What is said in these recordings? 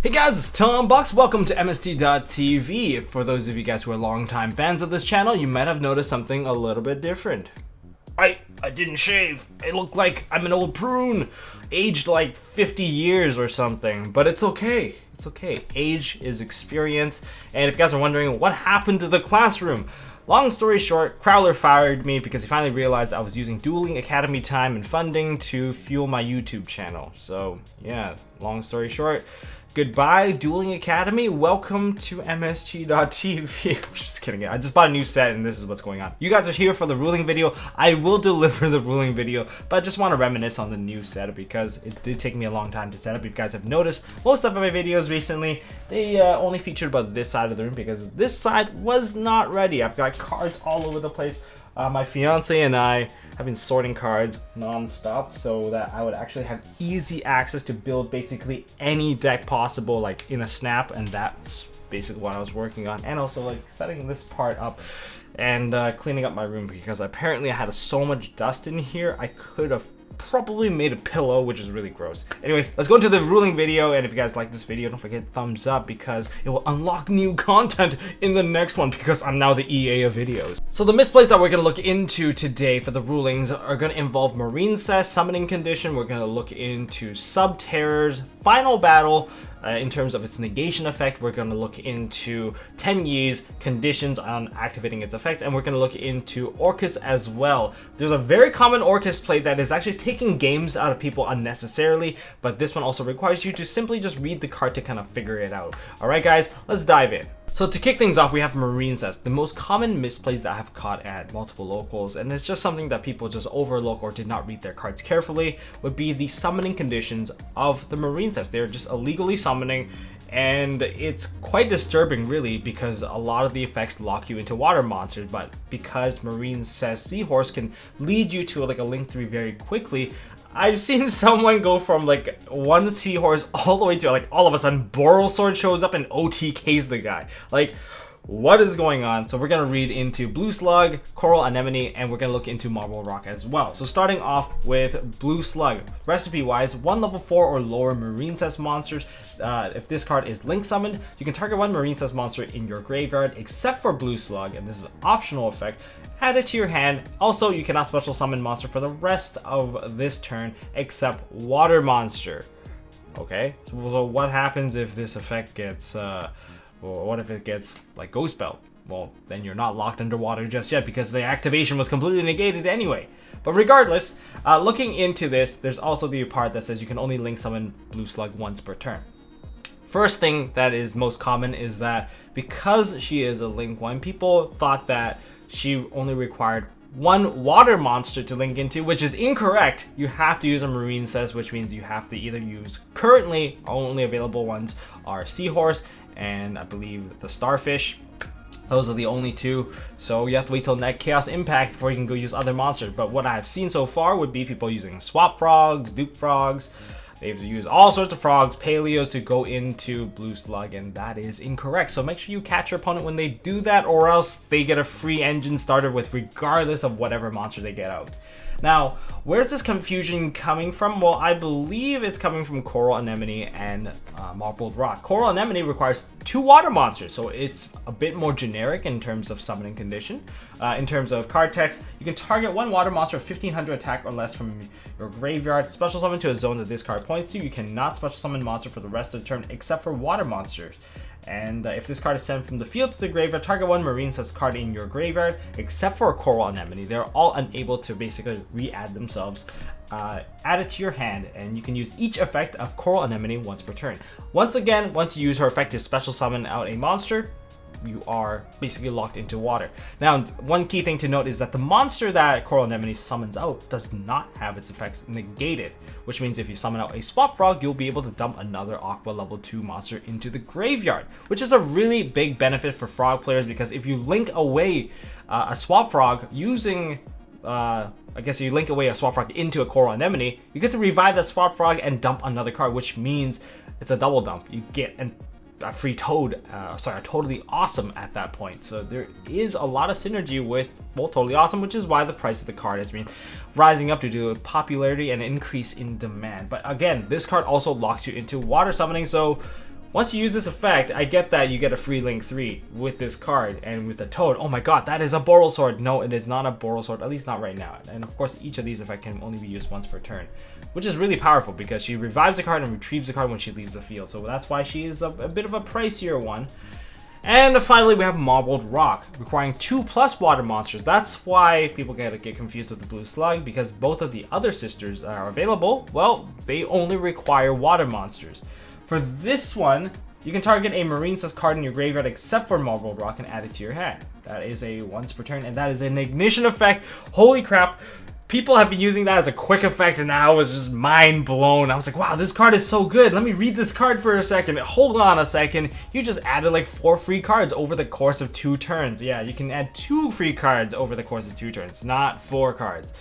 Hey guys, it's Tom Bucks. Welcome to MST.TV. For those of you guys who are longtime fans of this channel, you might have noticed something a little bit different. I didn't shave. I look like I'm an old prune, aged like 50 years or something, but it's okay. It's okay. Age is experience. And if you guys are wondering what happened to the classroom, long story short, Crowler fired me because he finally realized I was using Dueling Academy time and funding to fuel my YouTube channel. So yeah, long story short, goodbye, Dueling Academy. Welcome to MST.TV. I'm just kidding. I just bought a new set and this is what's going on. You guys are here for the ruling video. I will deliver the ruling video, but I just want to reminisce on the new setup because it did take me a long time to set up. If you guys have noticed, most of my videos recently, they only featured about this side of the room because this side was not ready. I've got cards all over the place. My fiance and I have been sorting cards non-stop so that I would actually have easy access to build basically any deck possible, like in a snap, and that's basically what I was working on. And also like setting this part up and cleaning up my room because apparently I had so much dust in here I could have probably made a pillow, which is really gross. Anyways, let's go into the ruling video, and if you guys like this video, don't forget thumbs up because it will unlock new content in the next one because I'm now the EA of videos. So the misplays that we're going to look into today for the rulings are going to involve Marincess, Summoning Condition. We're going to look into Subterror's Final Battle. In terms of its negation effect, we're going to look into Tenyi's conditions on activating its effects, and we're going to look into Orcust as well. There's a very common Orcust play that is actually taking games out of people unnecessarily, but this one also requires you to simply just read the card to kind of figure it out. Alright guys, let's dive in. So to kick things off, we have Marincess, the most common misplays that I have caught at multiple locals, and it's just something that people just overlook or did not read their cards carefully, would be the summoning conditions of the Marincess. They're just illegally summoning, and it's quite disturbing really because a lot of the effects lock you into water monsters, but because Marincess Seahorse can lead you to like a Link 3 very quickly, I've seen someone go from like one Seahorse all the way to like all of a sudden Boral Sword shows up and OTKs the guy. Like, what is going on? So we're going to read into Blue Slug, Coral Anemone, and we're going to look into Marble Rock as well. So starting off with Blue Slug. Recipe wise, 1 level 4 or lower Marincess monsters. If this card is Link summoned, you can target 1 Marincess monster in your graveyard except for Blue Slug, and this is an optional effect. Add it to your hand. Also, you cannot special summon monster for the rest of this turn except water monster. Okay, so what happens if this effect gets, what if it gets like Ghost Belt? Well, then you're not locked underwater just yet because the activation was completely negated anyway. But regardless, looking into this, there's also the part that says you can only Link summon Blue Slug once per turn. First thing that is most common is that because she is a Link 1, people thought that she only required 1 water monster to link into, which is incorrect. You have to use a Marincess, which means you have to either use currently only available ones are Seahorse and I believe the Starfish. Those are the only 2, so you have to wait till next Chaos Impact before you can go use other monsters. But what I've seen so far would be people using Swap Frogs, Dupe Frogs. They've used all sorts of frogs, paleos to go into Blue Slug, and that is incorrect. So make sure you catch your opponent when they do that, or else they get a free engine starter with regardless of whatever monster they get out. Now, where's this confusion coming from? Well, I believe it's coming from Coral Anemone and Marbled Rock. Coral Anemone requires 2 water monsters, so it's a bit more generic in terms of summoning condition. In terms of card text, you can target 1 water monster of 1500 attack or less from your graveyard, special summon to a zone that this card points to. You cannot special summon monster for the rest of the turn except for water monsters. And if this card is sent from the field to the graveyard, target 1 Marincess card in your graveyard, except for a Coral Anemone. They're all unable to basically re-add themselves. Add it to your hand, and you can use each effect of Coral Anemone once per turn. Once again, once you use her effect to special summon out a monster, you are basically locked into water. Now, one key thing to note is that the monster that Coral Anemone summons out does not have its effects negated, which means if you summon out a Swap Frog, you'll be able to dump another Aqua level 2 monster into the graveyard, which is a really big benefit for Frog players because if you link away a Swap Frog using I guess you link away a Swap Frog into a Coral Anemone, you get to revive that Swap Frog and dump another card, which means it's a double dump. You get a free Toad, a Toadally Awesome at that point. So there is a lot of synergy with both Toadally Awesome, which is why the price of the card has been rising up due to popularity and increase in demand. But again, this card also locks you into water summoning, so Once you use this effect, I get that you get a free Link 3 with this card and with the Toad. Oh my god, that is a Boral Sword. No, it is not a Boral Sword, at least not right now. And of course, each of these effects can only be used once per turn, which is really powerful because she revives the card and retrieves the card when she leaves the field. So that's why she is a bit of a pricier one. And finally, we have Marbled Rock, requiring 2+ water monsters. That's why people get confused with the Blue Slug, because both of the other sisters that are available, well, they only require water monsters. For this one, you can target a Marincess card in your graveyard except for Marbled Rock and add it to your hand. That is a once per turn, and that is an ignition effect. Holy crap. People have been using that as a quick effect, and I was just mind blown. I was like, wow, this card is so good. Let me read this card for a second. Hold on a second. You just added like 4 free cards over the course of 2 turns. Yeah, you can add 2 free cards over the course of 2 turns, not 4 cards.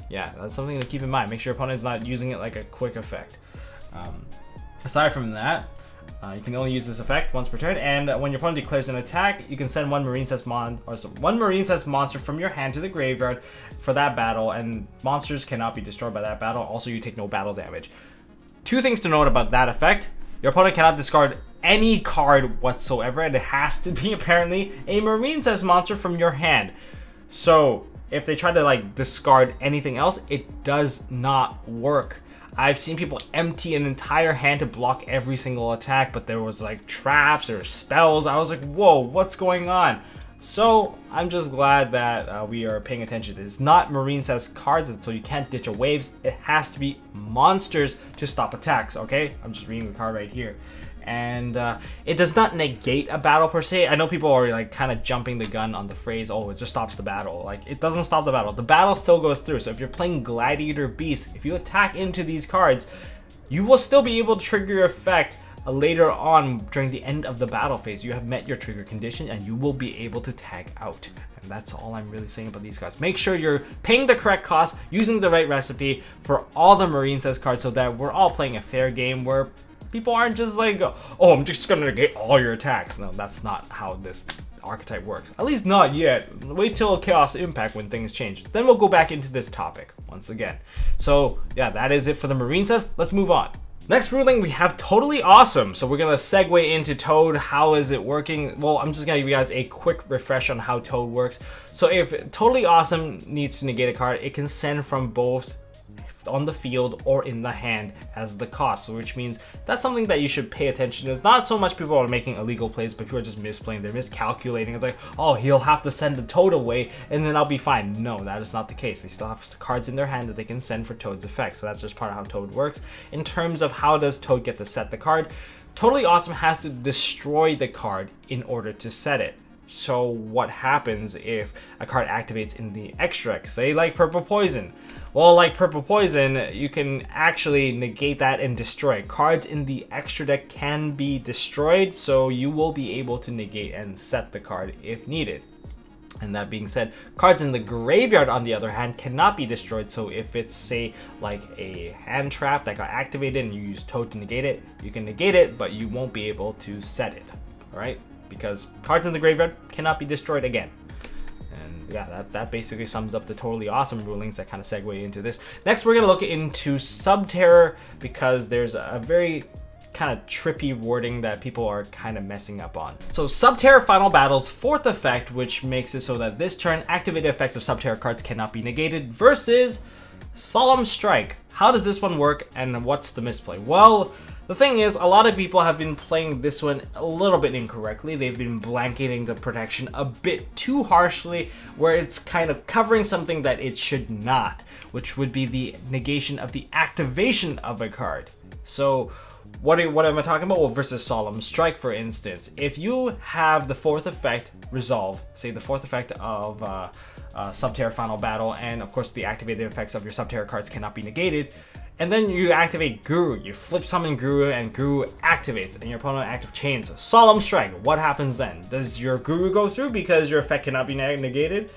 Yeah, that's something to keep in mind. Make sure your opponent is not using it like a quick effect. Aside from that, you can only use this effect once per turn, and when your opponent declares an attack, you can send one Marincess monster from your hand to the graveyard for that battle, and monsters cannot be destroyed by that battle. Also, you take no battle damage. 2 things to note about that effect. Your opponent cannot discard any card whatsoever, and it has to be apparently a Marincess monster from your hand. So if they try to like discard anything else, it does not work. I've seen people empty an entire hand to block every single attack, but there was like traps or spells. I was like, whoa, what's going on? So I'm just glad that we are paying attention to this. It's not Marincess cards, so you can't ditch a waves. It has to be monsters to stop attacks, okay? I'm just reading the card right here. And it does not negate a battle per se. I know people are like kind of jumping the gun on the phrase, oh, it just stops the battle. Like, it doesn't stop the battle. The battle still goes through. So if you're playing Gladiator Beast, if you attack into these cards, you will still be able to trigger your effect later on during the end of the battle phase. You have met your trigger condition and you will be able to tag out. And that's all I'm really saying about these cards. Make sure you're paying the correct cost, using the right recipe for all the Marincess cards so that we're all playing a fair game where people aren't just like, oh, I'm just gonna negate all your attacks. No, that's not how this archetype works. At least not yet. Wait till Chaos Impact when things change. Then we'll go back into this topic once again. So yeah, that is it for the Marincess. Let's move on. Next ruling, we have Toadally Awesome. So we're gonna segue into Toad. How is it working? Well, I'm just gonna give you guys a quick refresh on how Toad works. So if Toadally Awesome needs to negate a card, it can send from both on the field or in the hand as the cost, which means that's something that you should pay attention to. It's not so much people are making illegal plays, but people are just misplaying. They're miscalculating. It's like, oh, he'll have to send the Toad away and then I'll be fine. No, that is not the case. They still have cards in their hand that they can send for Toad's effect. So that's just part of how Toad works. In terms of how does Toad get to set the card, Toadally Awesome has to destroy the card in order to set it. So what happens if a card activates in the extra deck? Say like Purple Poison. Well, like Purple Poison, you can actually negate that and destroy. Cards in the extra deck can be destroyed, so you will be able to negate and set the card if needed. And that being said, cards in the graveyard, on the other hand, cannot be destroyed. So if it's, say, like a hand trap that got activated and you use Toad to negate it, you can negate it, but you won't be able to set it, all right? Because cards in the graveyard cannot be destroyed again. And yeah, that basically sums up the Toadally Awesome rulings that kind of segue into this. Next, we're going to look into Subterror, because there's a very kind of trippy wording that people are kind of messing up on. So Subterror Final Battle's 4th effect, which makes it so that this turn activated effects of Subterror cards cannot be negated, versus Solemn Strike. How does this one work, and what's the misplay? Well, the thing is, a lot of people have been playing this one a little bit incorrectly. They've been blanketing the protection a bit too harshly, where it's kind of covering something that it should not, which would be the negation of the activation of a card. So what am I talking about? Well, versus Solemn Strike, for instance. If you have the 4th effect resolved, say the 4th effect of Subterror Final Battle, and of course the activated effects of your Subterror cards cannot be negated, and then you activate Guru, you flip summon Guru, and Guru activates, and your opponent active chains Solemn Strike. What happens then? Does your Guru go through because your effect cannot be negated?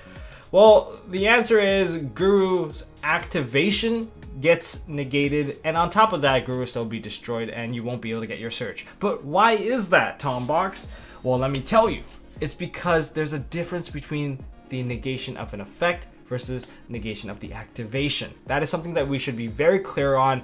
Well, the answer is Guru's activation gets negated, and on top of that, Guru will still be destroyed, and you won't be able to get your search. But why is that, Tombox? Well, let me tell you. It's because there's a difference between the negation of an effect versus negation of the activation. That is something that we should be very clear on.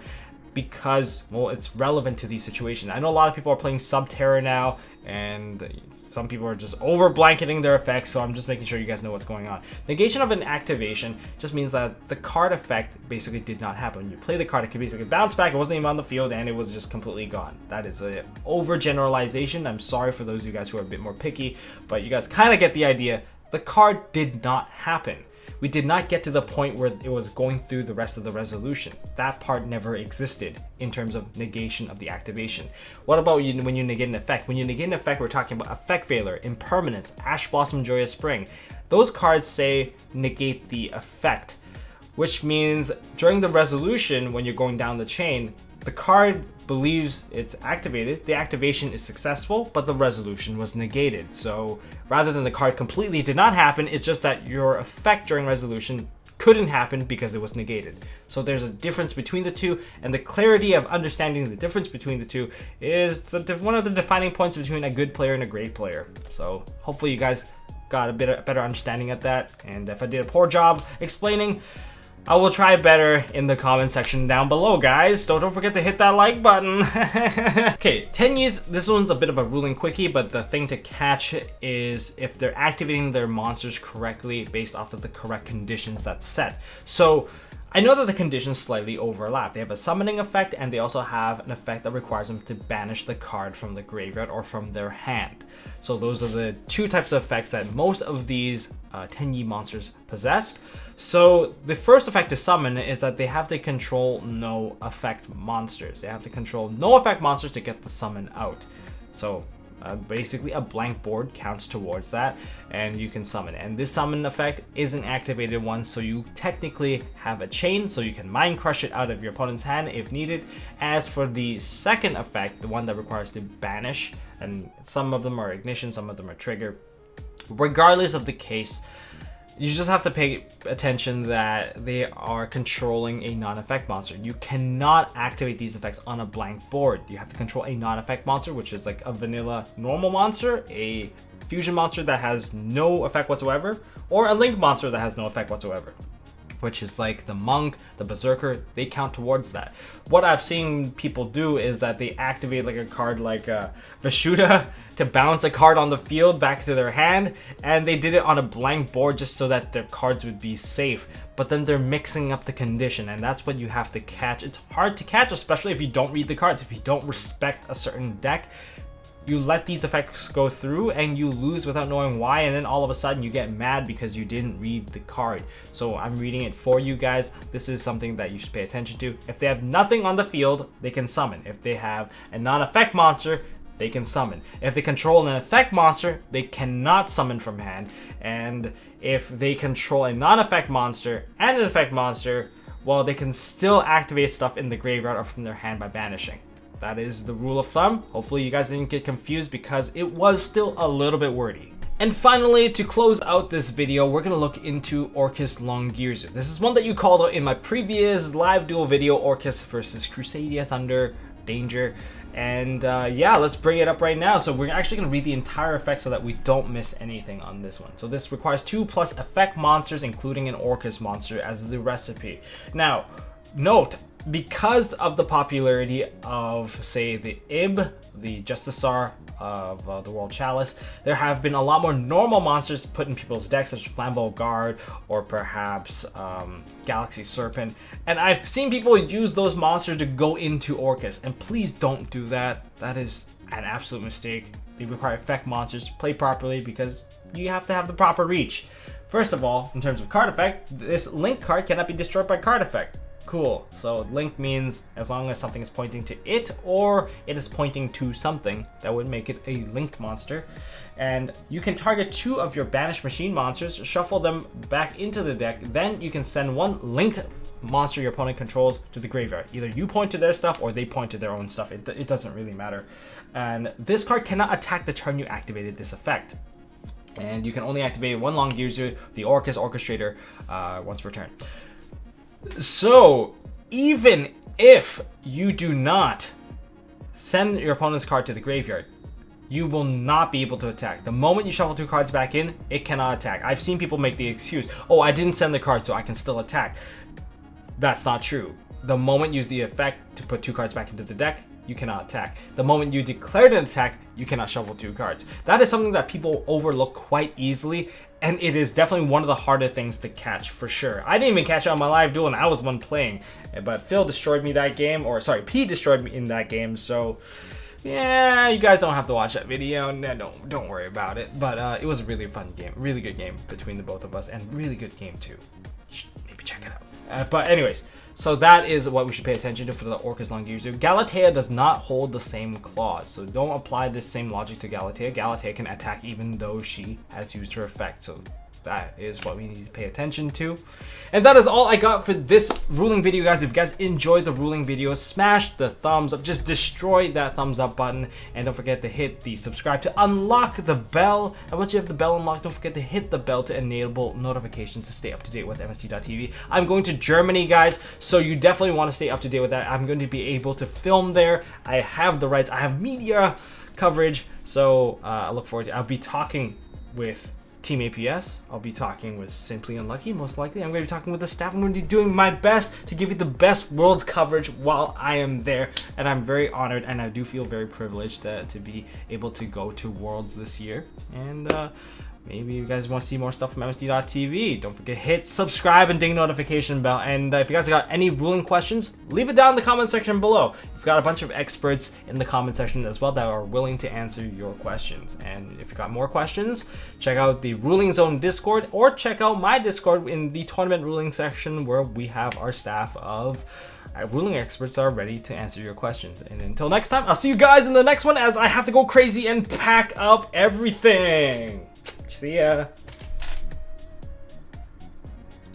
because, well, it's relevant to these situations. I know a lot of people are playing Subterror now, and some people are just over blanketing their effects, so I'm just making sure you guys know what's going on. Negation of an activation just means that the card effect basically did not happen. When you play the card, it could basically bounce back, it wasn't even on the field, and it was just completely gone. That is an overgeneralization. I'm sorry for those of you guys who are a bit more picky, but you guys kind of get the idea. The card did not happen. We did not get to the point where it was going through the rest of the resolution. That part never existed in terms of negation of the activation. What about when you negate an effect? When you negate an effect, we're talking about effect failure, impermanence, Ash Blossom Joyous Spring. Those cards say negate the effect, which means during the resolution, when you're going down the chain, the card believes it's activated, the activation is successful, but the resolution was negated. So rather than the card completely did not happen, it's just that your effect during resolution couldn't happen because it was negated. So there's a difference between the two, and the clarity of understanding the difference between the two is one of the defining points between a good player and a great player. So hopefully you guys got a better understanding at that, and if I did a poor job explaining, I will try better in the comment section down below, guys. So don't forget to hit that like button. Okay, Tenyis, this one's a bit of a ruling quickie, but the thing to catch is if they're activating their monsters correctly based off of the correct conditions that's set. So I know that the conditions slightly overlap. They have a summoning effect, and they also have an effect that requires them to banish the card from the graveyard or from their hand. So those are the two types of effects that most of these Tenyi monsters possess. So the first effect to summon is that they have to control no effect monsters. They have to control no effect monsters to get the summon out. So basically a blank board counts towards that, and you can summon. And this summon effect isn't activated once, so you technically have a chain, so you can mind crush it out of your opponent's hand if needed. As for the second effect, the one that requires to banish, and some of them are ignition, some of them are trigger. Regardless of the case, you just have to pay attention that they are controlling a non-effect monster. You cannot activate these effects on a blank board. You have to control a non-effect monster, which is like a vanilla normal monster, a fusion monster that has no effect whatsoever, or a link monster that has no effect whatsoever, which is like the monk, the berserker. They count towards that. What I've seen people do is that they activate like a card like Vishuddha to bounce a card on the field back to their hand, and they did it on a blank board just so that their cards would be safe. But then they're mixing up the condition, and that's what you have to catch. It's hard to catch, especially if you don't read the cards. If you don't respect a certain deck, you let these effects go through and you lose without knowing why, and then all of a sudden you get mad because you didn't read the card. So I'm reading it for you guys. This is something that you should pay attention to. If they have nothing on the field, they can summon. If they have a non-effect monster, they can summon. If they control an effect monster, they cannot summon from hand. And if they control a non-effect monster and an effect monster, well, they can still activate stuff in the graveyard or from their hand by banishing. That is the rule of thumb. Hopefully you guys didn't get confused because it was still a little bit wordy. And finally, to close out this video, we're going to look into Orcust Longirsu. This is one that you called out in my previous live duel video, Orcust versus Crusadia Thunder Danger. And yeah, let's bring it up right now. So we're actually going to read the entire effect so that we don't miss anything on this one. So this requires 2+ effect monsters, including an Orcust monster as the recipe. Now, note, because of the popularity of, say, the Ib, the Justisar of the World Chalice, there have been a lot more normal monsters put in people's decks, such as Flambeau Guard or perhaps Galaxy Serpent. And I've seen people use those monsters to go into Orcust, and please don't do that. That is an absolute mistake. They require effect monsters to play properly because you have to have the proper reach. First of all, in terms of card effect, this link card cannot be destroyed by card effect. Cool. So link means as long as something is pointing to it or it is pointing to something, that would make it a linked monster. And you can target 2 of your banished machine monsters, shuffle them back into the deck, then you can send 1 linked monster your opponent controls to the graveyard. Either you point to their stuff or they point to their own stuff. It doesn't really matter. And this card cannot attack the turn you activated this effect. And you can only activate 1 Longirsu, the Orcust Orchestrator, once per turn. So, even if you do not send your opponent's card to the graveyard, you will not be able to attack. The moment you shuffle 2 cards back in, it cannot attack. I've seen people make the excuse, oh, I didn't send the card, so I can still attack. That's not true. the moment you use the effect to put 2 cards back into the deck, you cannot attack. The moment you declare an attack, you cannot shuffle 2 cards. That is something that people overlook quite easily, and it is definitely one of the harder things to catch for sure. I didn't even catch it on my live duel, and I was the one playing, but Phil destroyed me that game, or sorry, P destroyed me in that game, so yeah, you guys don't have to watch that video. No, don't worry about it. But it was a really fun game, really good game between the both of us, and really good game too. Maybe check it out. But anyways, so that is what we should pay attention to for the Orcust Longirsu. Galatea does not hold the same clause, so don't apply this same logic to Galatea. Galatea can attack even though she has used her effect, so that is what we need to pay attention to. And that is all I got for this ruling video, guys. If you guys enjoyed the ruling video, smash the thumbs up, just destroy that thumbs up button, and don't forget to hit the subscribe to unlock the bell. And once you have the bell unlocked, don't forget to hit the bell to enable notifications to stay up to date with MST.TV. I'm going to Germany, guys, so you definitely want to stay up to date with that. I'm going to be able to film there. I have the rights, I have media coverage, so I look forward to it. I'll be talking with Team APS. I'll be talking with Simply Unlucky, most likely. I'm going to be talking with the staff. I'm going to be doing my best to give you the best Worlds coverage while I am there. And I'm very honored, and I do feel very privileged to be able to go to Worlds this year. And maybe you guys want to see more stuff from MST.TV. Don't forget to hit subscribe and ding notification bell. And if you guys got any ruling questions, leave it down in the comment section below. We've got a bunch of experts in the comment section as well that are willing to answer your questions. And if you got more questions, check out the Ruling Zone Discord, or check out my Discord in the tournament ruling section, where we have our staff of ruling experts are ready to answer your questions. And until next time, I'll see you guys in the next one, as I have to go crazy and pack up everything. See ya.